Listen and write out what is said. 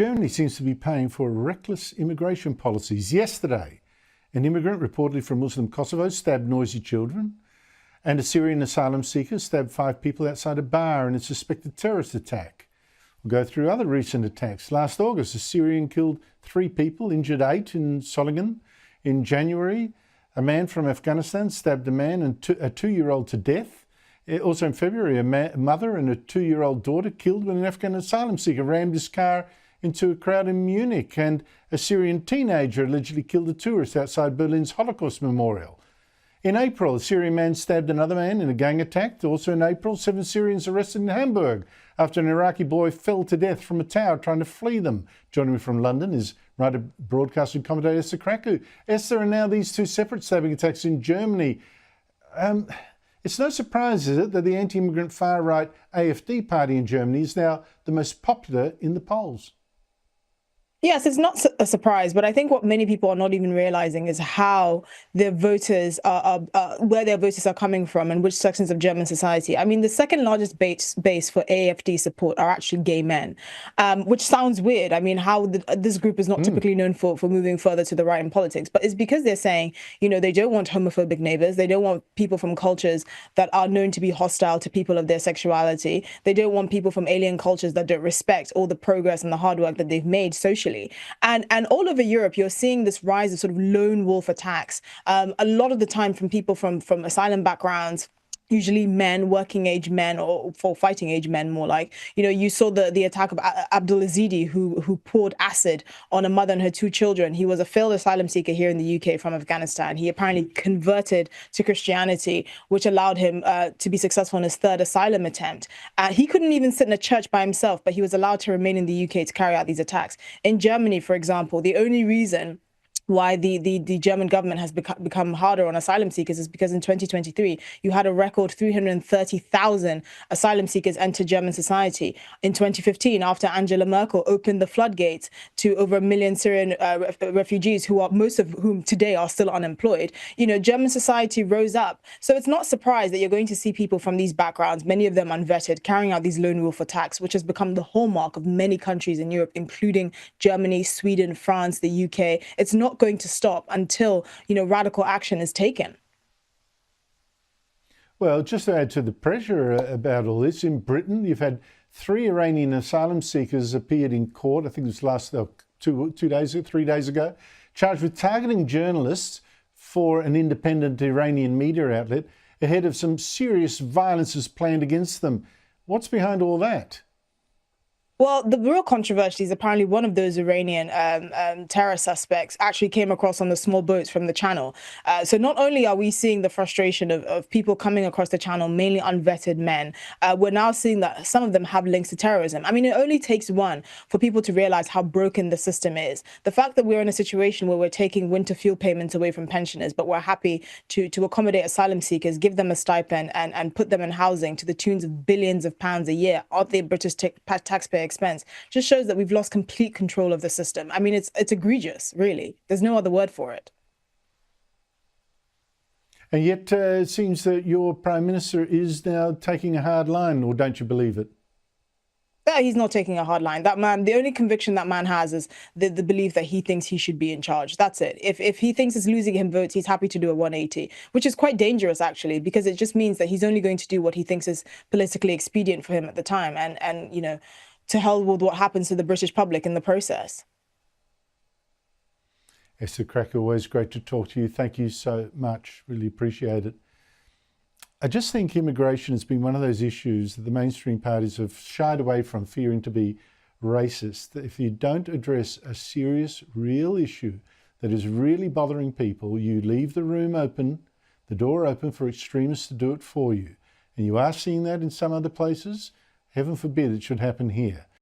Germany seems to be paying for reckless immigration policies. Yesterday, an immigrant reportedly from Muslim Kosovo stabbed noisy children, and a Syrian asylum seeker stabbed 5 people outside a bar in a suspected terrorist attack. We'll go through other recent attacks. Last August, a Syrian killed 3 people, injured 8 in Solingen. In January, a man from Afghanistan stabbed a man and a 2-year-old to death. Also in February, a mother and a 2-year-old daughter killed when an Afghan asylum seeker rammed his car into a crowd in Munich, and a Syrian teenager allegedly killed a tourist outside Berlin's Holocaust Memorial. In April, a Syrian man stabbed another man in a gang attack. Also in April, 7 Syrians arrested in Hamburg after an Iraqi boy fell to death from a tower trying to flee them. Joining me from London is writer, broadcaster and commentator Esther Krakue. Esther, and now these 2 separate stabbing attacks in Germany. It's no surprise, is it, that the anti-immigrant far-right AfD party in Germany is now the most popular in the polls? Yes, it's not a surprise, but I think what many people are not even realizing is how their voters where their voters are coming from and which sections of German society. I mean, the second largest base for AfD support are actually gay men, which sounds weird. I mean, how this group is not typically known for moving further to the right in politics, but it's because they're saying, you know, they don't want homophobic neighbors. They don't want people from cultures that are known to be hostile to people of their sexuality. They don't want people from alien cultures that don't respect all the progress and the hard work that they've made socially. And all over Europe, you're seeing this rise of sort of lone wolf attacks, a lot of the time from people from asylum backgrounds, usually men, working age men, or for fighting age men, more like, you know, you saw the attack of Abdulazidi, who poured acid on a mother and her 2 children. He was a failed asylum seeker here in the UK from Afghanistan. He apparently converted to Christianity, which allowed him to be successful in his 3rd asylum attempt. He couldn't even sit in a church by himself, but he was allowed to remain in the UK to carry out these attacks. In Germany, for example, the only reason why the German government has become harder on asylum seekers is because in 2023, you had a record 330,000 asylum seekers enter German society. In 2015, after Angela Merkel opened the floodgates to over 1 million Syrian refugees, most of whom today are still unemployed, you know, German society rose up. So it's not surprised that you're going to see people from these backgrounds, many of them unvetted, carrying out these lone wolf attacks, which has become the hallmark of many countries in Europe, including Germany, Sweden, France, the UK. It's not going to stop until, you know, radical action is taken. Well, just to add to the pressure about all this, in Britain, you've had 3 Iranian asylum seekers appeared in court. I think it was 3 days ago, charged with targeting journalists for an independent Iranian media outlet ahead of some serious violences planned against them. What's behind all that? Well, the real controversy is apparently one of those Iranian terror suspects actually came across on the small boats from the channel. So not only are we seeing the frustration of people coming across the channel, mainly unvetted men, we're now seeing that some of them have links to terrorism. I mean, it only takes one for people to realize how broken the system is. The fact that we're in a situation where we're taking winter fuel payments away from pensioners, but we're happy to accommodate asylum seekers, give them a stipend and put them in housing to the tunes of billions of pounds a year at the British taxpayer expense, just shows that we've lost complete control of the system. I mean, it's egregious, really. There's no other word for it. And yet it seems that your Prime Minister is now taking a hard line, or don't you believe it? He's not taking a hard line. That man, the only conviction that man has is the belief that he thinks he should be in charge. That's it. If he thinks it's losing him votes, he's happy to do a 180, which is quite dangerous, actually, because it just means that he's only going to do what he thinks is politically expedient for him at the time. And you know, to hell with what happens to the British public in the process. Esther Krakue, always great to talk to you. Thank you so much. Really appreciate it. I just think immigration has been one of those issues that the mainstream parties have shied away from, fearing to be racist. If you don't address a serious, real issue that is really bothering people, you leave the room open, the door open for extremists to do it for you. And you are seeing that in some other places. Heaven forbid it should happen here.